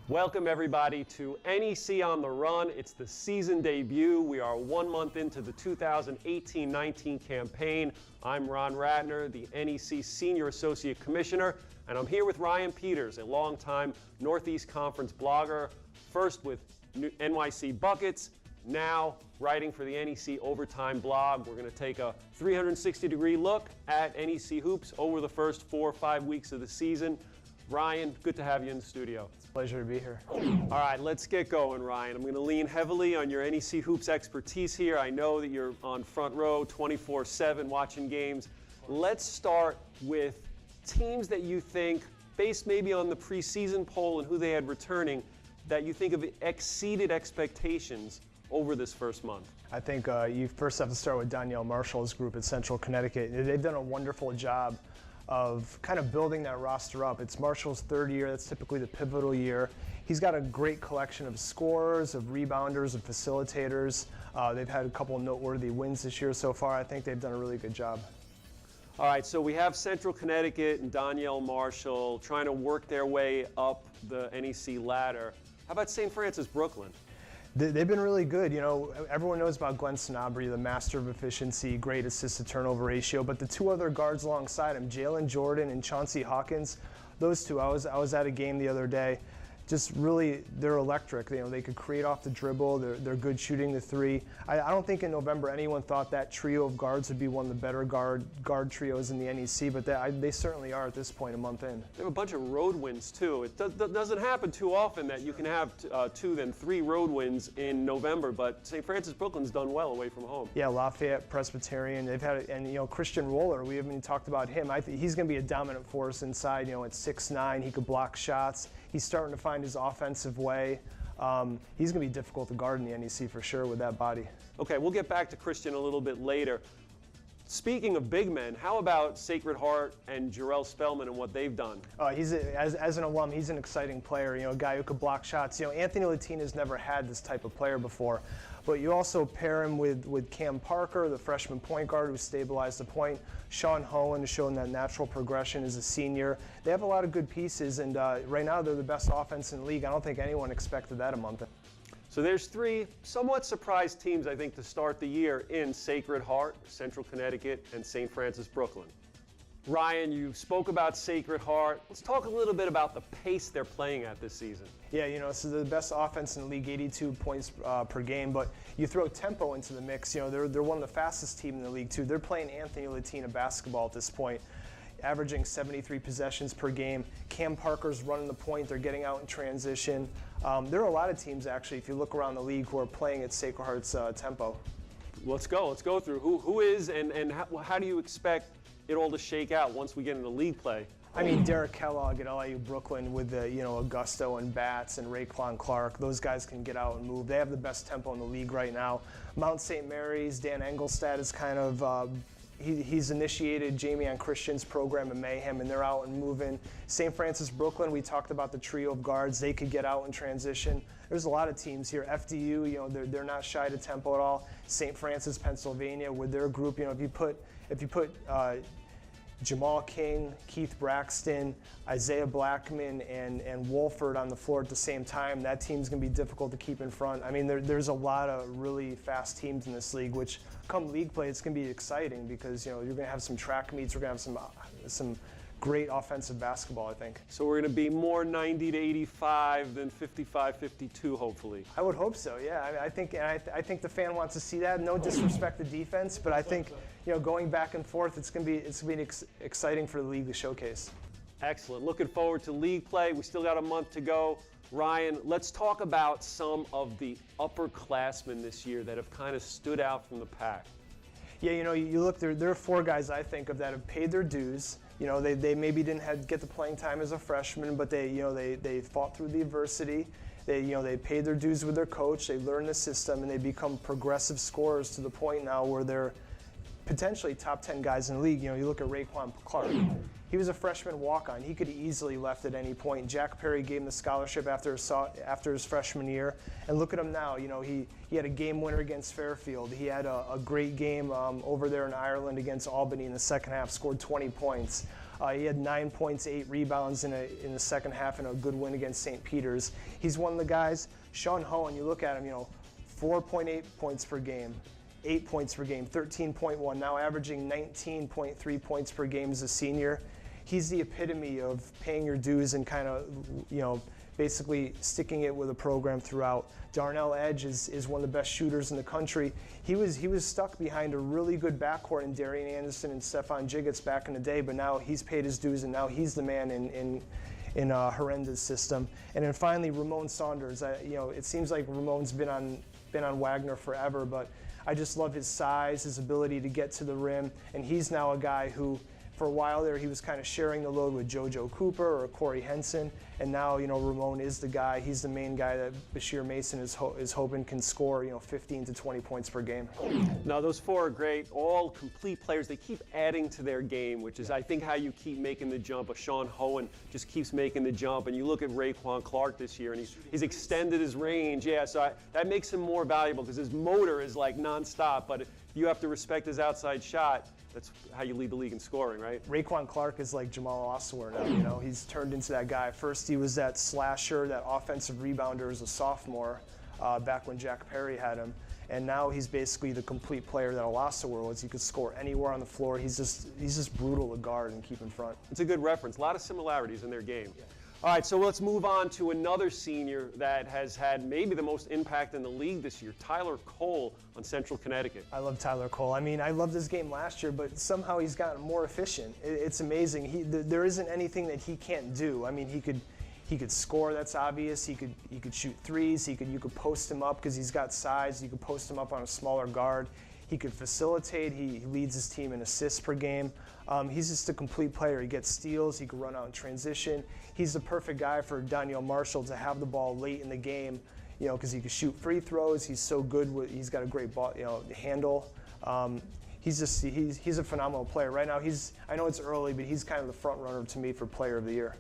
Welcome everybody to NEC on the Run. It's the season debut. We are 1 month into the 2018-19 campaign. I'm Ron Ratner, the NEC Senior Associate Commissioner, and I'm here with Ryan Peters, a longtime Northeast Conference blogger, first with NYC Buckets, now writing for the NEC Overtime blog. We're going to take a 360-degree look at NEC hoops over the first 4 or 5 weeks of the season. Ryan, good to have you in the studio. It's a pleasure to be here. All right, let's get going, Ryan. I'm going to lean heavily on your NEC hoops expertise here. I know that you're on Front Row 24/7 watching games. Let's start with teams that you think, based maybe on the preseason poll and who they had returning, that you think have exceeded expectations over this first month. I think you first have to start with Danielle Marshall's group at Central Connecticut. They've done a wonderful job of kind of building that roster up. It's Marshall's third year. That's typically the pivotal year. He's got a great collection of scorers, of rebounders, of facilitators. They've had a couple of noteworthy wins this year so far. I think they've done a really good job. All right, so we have Central Connecticut and Danielle Marshall trying to work their way up the NEC ladder. How about St. Francis Brooklyn? They've been really good. You know, everyone knows about Glenn Sanabria, the master of efficiency, great assist-to-turnover ratio, but the two other guards alongside him, Jalen Jordan and Chauncey Hawkins, those two, I was at a game the other day. Just really, they're electric. You know, they could create off the dribble. They're good shooting the three. I don't think in November anyone thought that trio of guards would be one of the better guard trios in the NEC, but they certainly are at this point, a month in. They have a bunch of road wins too. It doesn't happen too often that you can have 2 then 3 road wins in November, but St. Francis Brooklyn's done well away from home. Yeah, Lafayette, Presbyterian, they've had, and you know, Christian Roller, we haven't even talked about him. I think he's going to be a dominant force inside. You know, at 6'9", he could block shots. He's starting to find his offensive way. He's going to be difficult to guard in the NEC for sure with that body. Okay, we'll get back to Christian a little bit later. Speaking of big men, how about Sacred Heart and Jarrell Spellman and what they've done? As an alum, he's an exciting player, you know, a guy who could block shots. You know, Anthony Latina's never had this type of player before, but you also pair him with Cam Parker, the freshman point guard who stabilized the point. Sean Hohen has shown that natural progression as a senior. They have a lot of good pieces, and right now they're the best offense in the league. I don't think anyone expected that a month in. So there's 3 somewhat surprised teams, I think, to start the year in Sacred Heart, Central Connecticut, and St. Francis Brooklyn. Ryan, you spoke about Sacred Heart. Let's talk a little bit about the pace they're playing at this season. Yeah, you know, so they're the best offense in the league, 82 points per game, but you throw tempo into the mix. You know, they're one of the fastest teams in the league, too. They're playing Anthony Latina basketball at this point, averaging 73 possessions per game. Cam Parker's running the point. They're getting out in transition. There are a lot of teams, actually, if you look around the league, who are playing at Sacred Heart's tempo. Let's go through who is and how do you expect it all to shake out once we get into league play? I mean, Derek Kellogg at LIU Brooklyn with the, you know, Augusto and Batts and Raekwon Clark, those guys can get out and move. They have the best tempo in the league right now. Mount St. Mary's, Dan Engelstad is kind of he's initiated Jamion Christian's program in Mayhem, and they're out and moving. St. Francis Brooklyn, we talked about the trio of guards. They could get out in transition. There's a lot of teams here. FDU, you know, they're not shy to tempo at all. St. Francis, Pennsylvania, with their group, you know, if you put Jamal King, Keith Braxton, Isaiah Blackman, and Wolford on the floor at the same time, that team's going to be difficult to keep in front. I mean, there's a lot of really fast teams in this league, which come league play, it's going to be exciting because, you know, you're going to have some track meets, we're going to have some great offensive basketball, I think. So we're going to be more 90 to 85 than 55-52, hopefully. I would hope so, yeah. I think the fan wants to see that. No disrespect to defense, but I think, you know, going back and forth, it's going to be exciting for the league to showcase. Excellent. Looking forward to league play. We still got a month to go. Ryan, let's talk about some of the upperclassmen this year that have kind of stood out from the pack. Yeah, you know, you look, there are 4 guys I think of that have paid their dues. You know, they maybe didn't get the playing time as a freshman, but they fought through the adversity. They paid their dues with their coach. They learned the system, and they become progressive scorers to the point now where they're potentially top 10 guys in the league. You know, you look at Raekwon Clark. He was a freshman walk-on. He could have easily left at any point. Jack Perry gave him the scholarship after his freshman year. And look at him now. You know, he had a game winner against Fairfield. He had a great game over there in Ireland against Albany in the second half, scored 20 points. He had 9 points, 8 rebounds in the second half in a good win against St. Peter's. He's one of the guys. Sean Hohen, you look at him, 4.8 points per game, 8 points per game, 13.1, now averaging 19.3 points per game as a senior. He's the epitome of paying your dues and kind of, basically sticking it with a program throughout. Darnell Edge is one of the best shooters in the country. He was stuck behind a really good backcourt in Darian Anderson and Stefan Jiggets back in the day, but now he's paid his dues and now he's the man in Horenda's system. And then finally, Ramon Saunders. It seems like Ramon's been on Wagner forever, but I just love his size, his ability to get to the rim, and he's now a guy who, for a while there, he was kind of sharing the load with JoJo Cooper or Corey Henson, and now, Ramon is the guy. He's the main guy that Bashir Mason is hoping can score, 15 to 20 points per game. Now, those four are great, all complete players. They keep adding to their game, which is, I think, how you keep making the jump. Sean Hohen just keeps making the jump, and you look at Raekwon Clark this year, and he's extended his range. Yeah, so that makes him more valuable because his motor is like nonstop, but you have to respect his outside shot. That's how you lead the league in scoring, right? Raekwon Clark is like Jamal Osawar now, He's turned into that guy. First, he was that slasher, that offensive rebounder as a sophomore, back when Jack Perry had him. And now he's basically the complete player that Osawar was. He could score anywhere on the floor. He's just brutal to guard and keep in front. It's a good reference. A lot of similarities in their game. Yeah. All right, so let's move on to another senior that has had maybe the most impact in the league this year, Tyler Cole on Central Connecticut. I love Tyler Cole. I mean, I loved his game last year, but somehow he's gotten more efficient. It's amazing. There isn't anything that he can't do. I mean, he could score, that's obvious. He could shoot threes. You could post him up because he's got size. You could post him up on a smaller guard. He could facilitate. He leads his team in assists per game. He's just a complete player. He gets steals. He can run out in transition. He's the perfect guy for Daniel Marshall to have the ball late in the game, because he can shoot free throws. He's so good. He's got a great ball, handle. He's a phenomenal player. Right now, I know it's early, but he's kind of the front runner to me for Player of the Year.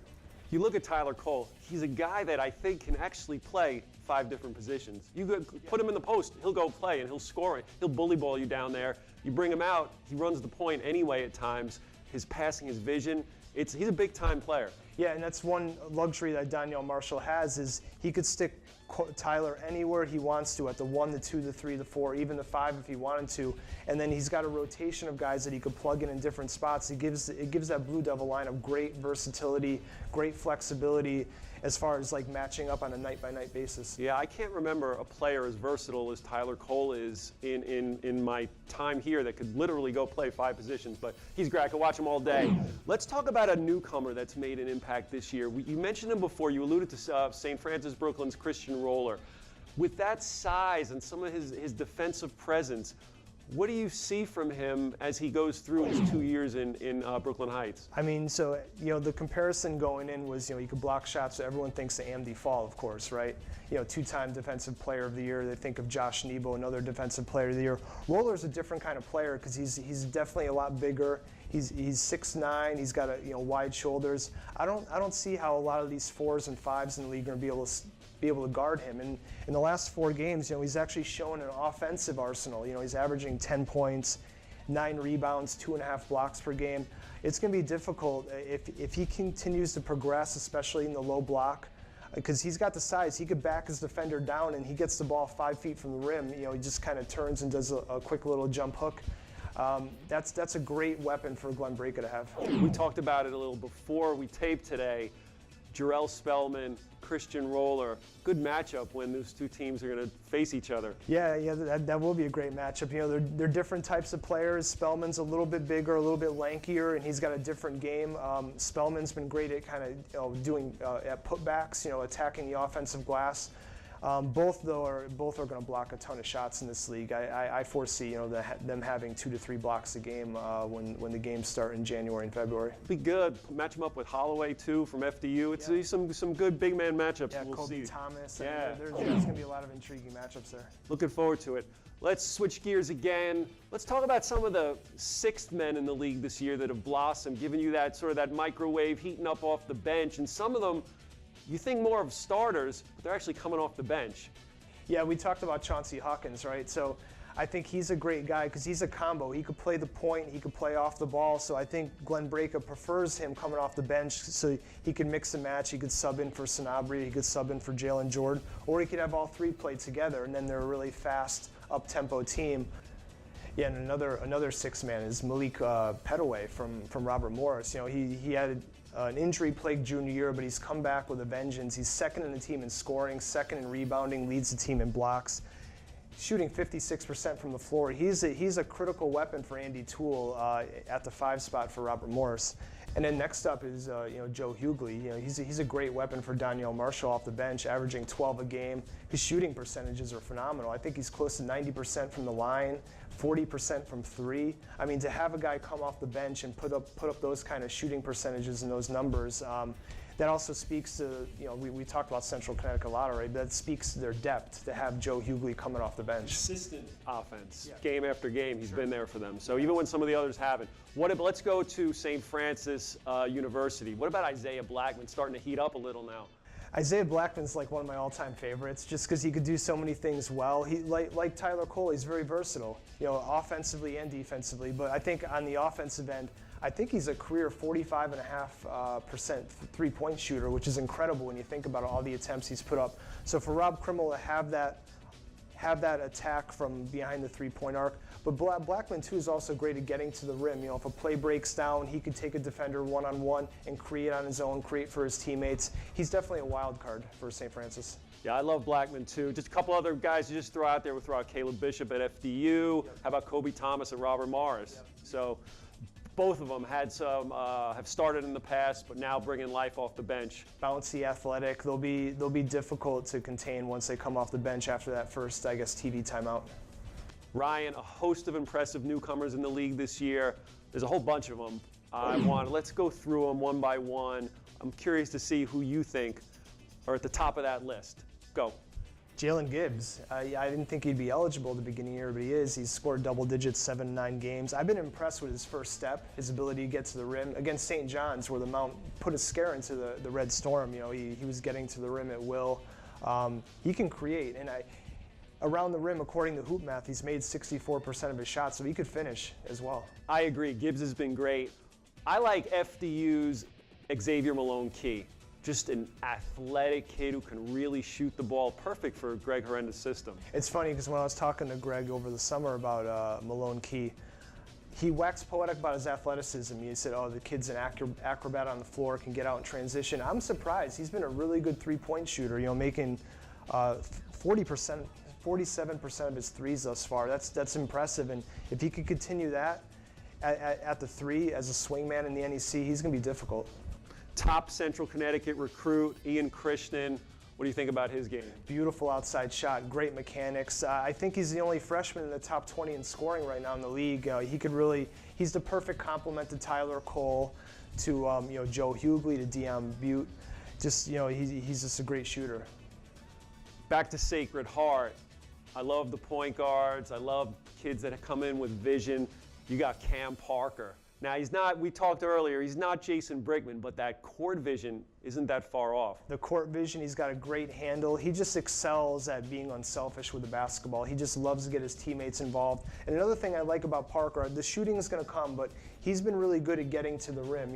You look at Tyler Cole, he's a guy that I think can actually play 5 different positions. You could put him in the post, he'll go play and he'll score it. He'll bully ball you down there. You bring him out, he runs the point anyway at times. His passing, his vision, he's a big time player. Yeah, and that's one luxury that Daniel Marshall has is he could stick Tyler anywhere he wants to, at the 1, the 2, the 3, the 4, even the 5 if he wanted to. And then he's got a rotation of guys that he could plug in different spots. It gives that Blue Devil lineup great versatility, great flexibility as far as like matching up on a night-by-night basis. Yeah, I can't remember a player as versatile as Tyler Cole is in my time here that could literally go play 5 positions, but he's great. I could watch him all day. Let's talk about a newcomer that's made an impact this year. You mentioned him before. You alluded to St. Francis Brooklyn's Christian Roller. With that size and some of his defensive presence, what do you see from him as he goes through his 2 years in Brooklyn Heights? I mean, so, the comparison going in was, he could block shots, so everyone thinks of Amdi Fall, of course, right? 2-time Defensive Player of the Year. They think of Josh Nebo, another Defensive Player of the Year. Roller's a different kind of player because he's definitely a lot bigger. He's 6'9", he's got wide shoulders. I don't see how a lot of these 4s and 5s in the league are going to be able to guard him. And in the last 4 games, he's actually shown an offensive arsenal. He's averaging 10 points, 9 rebounds, 2.5 blocks per game. It's going to be difficult if he continues to progress, especially in the low block, because he's got the size. He could back his defender down and he gets the ball 5 feet from the rim. He just kind of turns and does a quick little jump hook. That's a great weapon for Glenn Brake to have. We talked about it a little before we taped today. Jarrell Spellman, Christian Roller, good matchup when those 2 teams are going to face each other. Yeah, that will be a great matchup. They're different types of players. Spellman's a little bit bigger, a little bit lankier, and he's got a different game. Spellman's been great at kind of doing at putbacks, attacking the offensive glass. Both are going to block a ton of shots in this league. I foresee them having 2 to 3 blocks a game when the games start in January and February. Be good. Match them up with Holloway too from FDU. It's some good big man matchups. Yeah, we'll Kobe see. Thomas. Yeah, there's going to be a lot of intriguing matchups there. Looking forward to it. Let's switch gears again. Let's talk about some of the 6th men in the league this year that have blossomed, giving you that sort of that microwave, heating up off the bench, and some of them. You think more of starters, but they're actually coming off the bench. Yeah, we talked about Chauncey Hawkins, right? So I think he's a great guy because he's a combo. He could play the point, he could play off the ball. So I think Glenn Breka prefers him coming off the bench so he could mix and match. He could sub in for Sanabria, he could sub in for Jalen Jordan, or he could have all three play together, and then they're a really fast, up-tempo team. Yeah, and another six-man is Malik Petaway from Robert Morris. You know, he had an injury-plagued junior year, but he's come back with a vengeance. He's second in the team in scoring, second in rebounding, leads the team in blocks. Shooting 56% from the floor. He's a critical weapon for Andy Toole at the 5 spot for Robert Morris. And then next up is Joe Hughley. You know, he's a great weapon for Danielle Marshall off the bench, averaging 12 a game. His shooting percentages are phenomenal. I think he's close to 90% from the line, 40% from three. I mean, to have a guy come off the bench and put up those kind of shooting percentages and those numbers. That also speaks to, we talked about Central Connecticut a lot already, but that speaks to their depth to have Joe Hughley coming off the bench. Consistent offense, game after game, he's been there for them. So even when some of the others haven't. Let's go to St. Francis University. What about Isaiah Blackman starting to heat up a little now? Isaiah Blackman's like one of my all-time favorites just because he could do so many things well. He like Tyler Cole, he's very versatile, offensively and defensively. But I think on the offensive end, I think he's a career 45.5% three-point shooter, which is incredible when you think about all the attempts he's put up. So for Rob Krimmel to have that attack from behind the three-point arc. But Blackman, too, is also great at getting to the rim. If a play breaks down, he could take a defender one-on-one and create on his own, create for his teammates. He's definitely a wild card for St. Francis. Yeah, I love Blackman, too. Just a couple other guys you just throw out there. We'll throw out Caleb Bishop at FDU. How about Kobe Thomas and Robert Morris? So both of them had some have started in the past, but now bringing life off the bench. Bouncy, athletic. They'll be difficult to contain once they come off the bench after that first, I guess, TV timeout. Ryan, a host of impressive newcomers in the league this year. There's a whole bunch of them. Let's go through them one by one. I'm curious to see who you think are at the top of that list. Go. Jalen Gibbs. I didn't think he'd be eligible at the beginning of the year, but he is. He's scored double digits 7-9 games. I've been impressed with his first step, his ability to get to the rim. Against St. John's, where the Mount put a scare into the Red Storm, he was getting to the rim at will. He can create, and around the rim, according to Hoop Math, he's made 64% of his shots, so he could finish as well. I agree. Gibbs has been great. I like FDU's Xavier Malone-Key. Just an athletic kid who can really shoot the ball. Perfect for Greg Horenda's system. It's funny because when I was talking to Greg over the summer about Malone-Key, he waxed poetic about his athleticism. He said, the kid's an acrobat on the floor, can get out in transition. I'm surprised. He's been a really good three-point shooter, making 47% of his threes thus far. That's impressive, and if he could continue that at the three as a swingman in the NEC, he's going to be difficult. Top Central Connecticut recruit, Ian Krishnan. What do you think about his game? Beautiful outside shot, great mechanics. I think he's the only freshman in the top 20 in scoring right now in the league. He's the perfect complement to Tyler Cole, to Joe Hughley, to Dion Butte. He's just a great shooter. Back to Sacred Heart. I love the point guards. I love kids that come in with vision. You got Cam Parker. Now, we talked earlier, he's not Jason Brickman, but that court vision isn't that far off. The court vision, he's got a great handle. He just excels at being unselfish with the basketball. He just loves to get his teammates involved. And another thing I like about Parker, the shooting is going to come, but he's been really good at getting to the rim.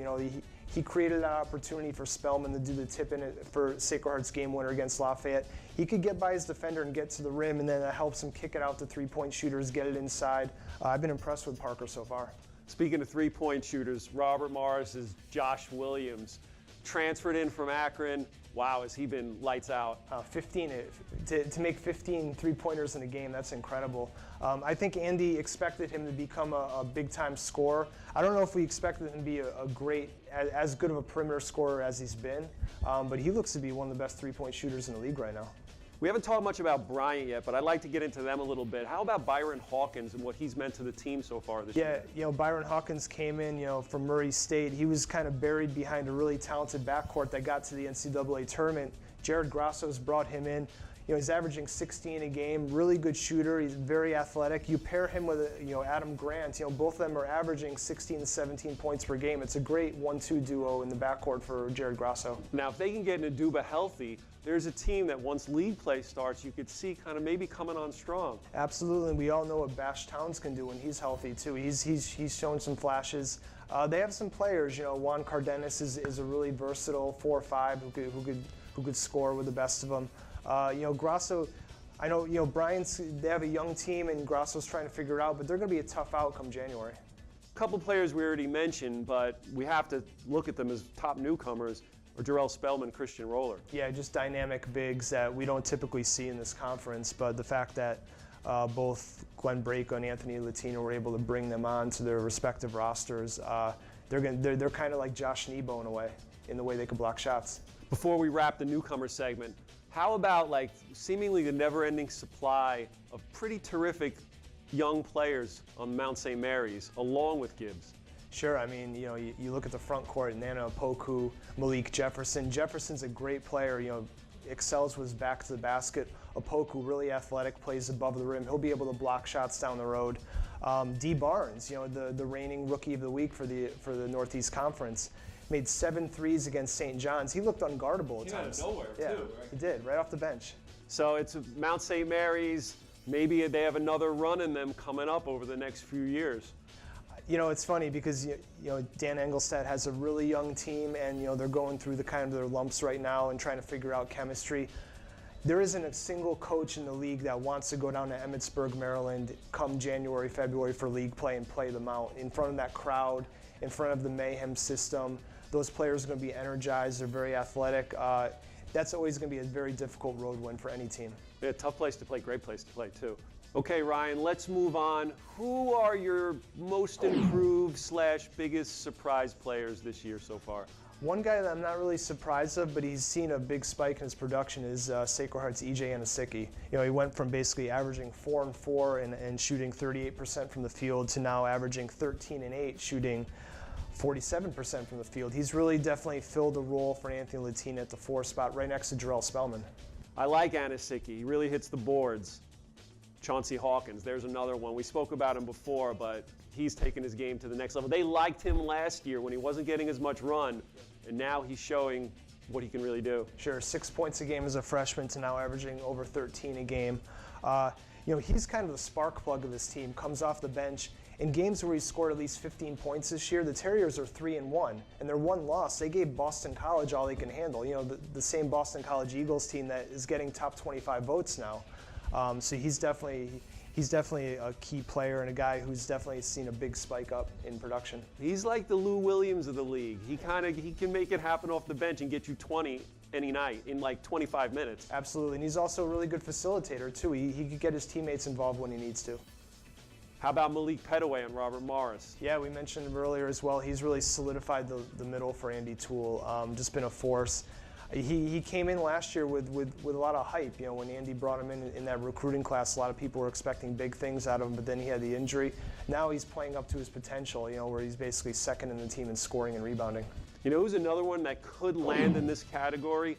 He created that opportunity for Spellman to do the tip-in for Sacred Heart's game winner against Lafayette. He could get by his defender and get to the rim, and then that helps him kick it out to three-point shooters, get it inside. I've been impressed with Parker so far. Speaking of three-point shooters, Robert Morris's Josh Williams transferred in from Akron. Wow, has he been lights out? 15 to make 15 three-pointers in a game, that's incredible. I think Andy expected him to become a big-time scorer. I don't know if we expected him to be as good of a perimeter scorer as he's been, but he looks to be one of the best three-point shooters in the league right now. We haven't talked much about Bryant yet, but I'd like to get into them a little bit. How about Byron Hawkins and what he's meant to the team so far this year? Yeah, Byron Hawkins came in, from Murray State. He was kind of buried behind a really talented backcourt that got to the NCAA tournament. Jared Grasso's brought him in. He's averaging 16 a game, really good shooter. He's very athletic. You pair him with, Adam Grant. Both of them are averaging 16 to 17 points per game. It's a great 1-2 duo in the backcourt for Jared Grasso. Now, if they can get Naduba healthy, there's a team that once league play starts, you could see kind of maybe coming on strong. Absolutely. We all know what Bash Towns can do when he's healthy too. He's shown some flashes. They have some players. Juan Cardenas is a really versatile 4-5 who could score with the best of them. Grasso, I know, they have a young team and Grasso's trying to figure it out, but they're going to be a tough out come January. A couple players we already mentioned, but we have to look at them as top newcomers, are Jarrell Spellman, Christian Roller. Yeah, just dynamic bigs that we don't typically see in this conference, but the fact that both Glenn Braco and Anthony Latino were able to bring them on to their respective rosters, they're kind of like Josh Nebo in a way, in the way they can block shots. Before we wrap the newcomer segment, how about seemingly the never-ending supply of pretty terrific young players on Mount St. Mary's, along with Gibbs? Sure. I mean, you look at the front court, Nana Opoku, Malik Jefferson. Jefferson's a great player. Excels with his back to the basket. Opoku, really athletic, plays above the rim. He'll be able to block shots down the road. D. Barnes, the reigning Rookie of the Week for the Northeast Conference, made 7 threes against St. John's. He looked unguardable at times. Out of nowhere, yeah, too, right? He did, right off the bench. So it's Mount St. Mary's. Maybe they have another run in them coming up over the next few years. It's funny because Dan Engelstad has a really young team, and they're going through their lumps right now and trying to figure out chemistry. There isn't a single coach in the league that wants to go down to Emmitsburg, Maryland, come January, February for league play and play them out in front of that crowd, in front of the Mayhem system. Those players are going to be energized. They're very athletic. That's always going to be a very difficult road win for any team. Yeah, tough place to play, great place to play too. Okay, Ryan, let's move on. Who are your most improved / biggest surprise players this year so far? One guy that I'm not really surprised of, but he's seen a big spike in his production is Sacred Heart's EJ Anosicki. He went from basically averaging 4 and 4 and shooting 38% from the field to now averaging 13 and 8, shooting 47% from the field. He's really definitely filled a role for Anthony Latino at the 4 spot, right next to Jarrell Spellman. I like Anosicki. He really hits the boards. Chauncey Hawkins, there's another one. We spoke about him before, but he's taken his game to the next level. They liked him last year when he wasn't getting as much run, and now he's showing what he can really do. Sure, 6 points a game as a freshman to now averaging over 13 a game. He's kind of the spark plug of this team, comes off the bench. In games where he scored at least 15 points this year, the Terriers are 3-1, and their one loss, they gave Boston College all they can handle. The same Boston College Eagles team that is getting top 25 votes now. So he's definitely a key player and a guy who's definitely seen a big spike up in production. He's like the Lou Williams of the league. He can make it happen off the bench and get you 20 any night in 25 minutes. Absolutely, and he's also a really good facilitator too. He could get his teammates involved when he needs to. How about Malik Petaway and Robert Morris? Yeah, we mentioned him earlier as well. He's really solidified the middle for Andy Toole. Just been a force. He came in last year with a lot of hype. When Andy brought him in that recruiting class, a lot of people were expecting big things out of him, but then he had the injury. Now he's playing up to his potential, where he's basically second in the team in scoring and rebounding. Who's another one that could land in this category?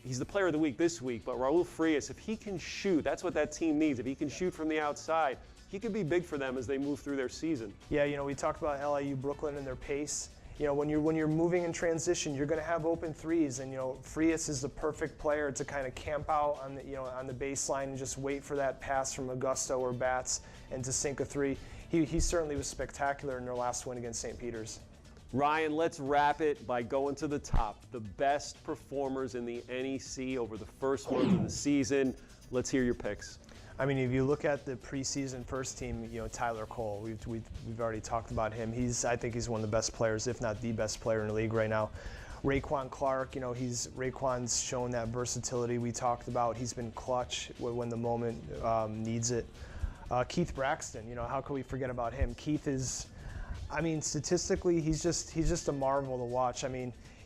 He's the player of the week this week, but Raul Frias, if he can shoot, that's what that team needs. If he can shoot from the outside, he could be big for them as they move through their season. Yeah, we talked about LIU Brooklyn and their pace. When you're moving in transition, you're going to have open threes, and Frias is the perfect player to kind of camp out on the baseline and just wait for that pass from Augusto or Batts and to sink a three. He certainly was spectacular in their last win against St. Peter's. Ryan, let's wrap it by going to the top. The best performers in the NEC over the first month of the season. Let's hear your picks. I mean, if you look at the preseason first team, Tyler Cole, we've already talked about him. I think he's one of the best players, if not the best player in the league right now. Raekwon Clark, Raekwon's shown that versatility we talked about. He's been clutch when the moment needs it. Keith Braxton, how can we forget about him? Keith is, statistically, he's just a marvel to watch.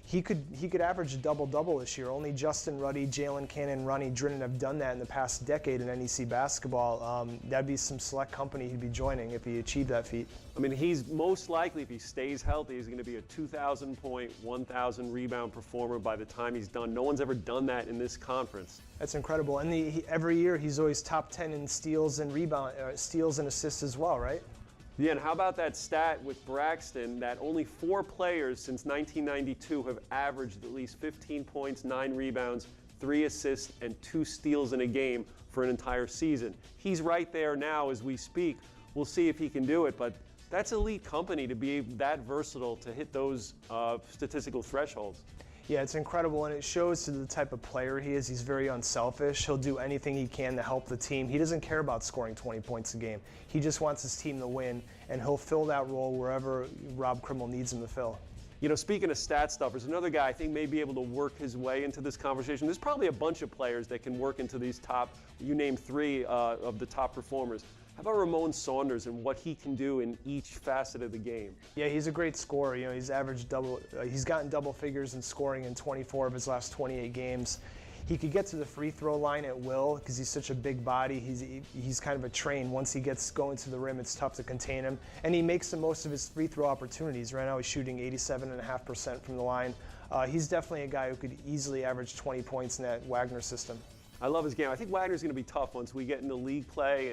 he could average a double-double this year. Only Justin Ruddy, Jalen Cannon, and Ronnie Drinnan have done that in the past decade in NEC basketball. That'd be some select company he'd be joining if he achieved that feat. I mean, he's most likely, if he stays healthy, he's going to be a 2,000-point, 1,000-rebound performer by the time he's done. No one's ever done that in this conference. That's incredible. And every year he's always top 10 in steals and steals and assists as well, right? Yeah, and how about that stat with Braxton that only 4 players since 1992 have averaged at least 15 points, 9 rebounds, 3 assists, and 2 steals in a game for an entire season. He's right there now as we speak. We'll see if he can do it, but that's elite company to be that versatile to hit those statistical thresholds. Yeah, it's incredible, and it shows to the type of player he is. He's very unselfish. He'll do anything he can to help the team. He doesn't care about scoring 20 points a game. He just wants his team to win, and he'll fill that role wherever Rob Krimmel needs him to fill. You know, speaking of stat stuffers, another guy I think may be able to work his way into this conversation. There's probably a bunch of players that can work into these top, you name 3 of the top performers. How about Ramon Saunders and what he can do in each facet of the game? Yeah, he's a great scorer. You know, he's gotten double figures in scoring in 24 of his last 28 games. He could get to the free throw line at will because he's such a big body. He's kind of a train. Once he gets going to the rim, it's tough to contain him. And he makes the most of his free throw opportunities. Right now he's shooting 87.5% from the line. He's definitely a guy who could easily average 20 points in that Wagner system. I love his game. I think Wagner's going to be tough once we get into league play,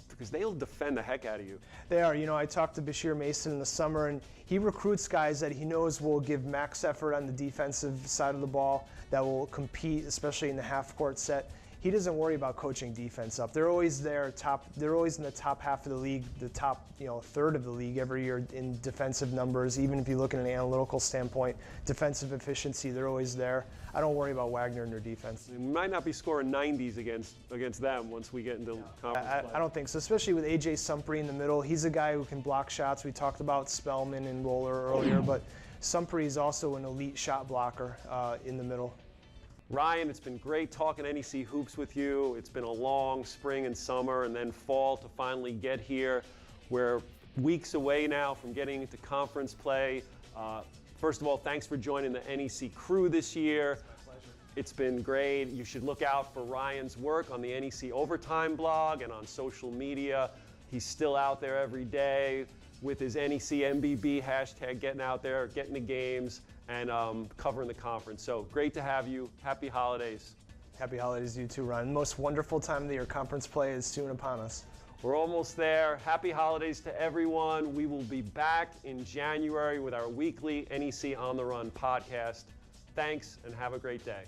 because they'll defend the heck out of you. They are. You know, I talked to Bashir Mason in the summer, and he recruits guys that he knows will give max effort on the defensive side of the ball, that will compete, especially in the half-court set. He doesn't worry about coaching defense up. They're always there, they're always in the top half of the league, the top third of the league every year in defensive numbers. Even if you look at an analytical standpoint, defensive efficiency, they're always there. I don't worry about Wagner and their defense. We might not be scoring 90s against them once we get into conference play. I don't think so, especially with A.J. Sumphrey in the middle. He's a guy who can block shots. We talked about Spellman and Roller earlier, but Sumphrey is also an elite shot blocker in the middle. Ryan, it's been great talking NEC hoops with you. It's been a long spring and summer and then fall to finally get here. We're weeks away now from getting into conference play. First of all, thanks for joining the NEC crew this year. My pleasure. It's been great. You should look out for Ryan's work on the NEC Overtime blog and on social media. He's still out there every day with his NECMBB hashtag, getting out there, getting the games, and covering the conference. So great to have you. Happy holidays. Happy holidays to you too, Ron. The most wonderful time of the year. Conference play is soon upon us. We're almost there. Happy holidays to everyone. We will be back in January with our weekly NEC On the Run podcast. Thanks and have a great day.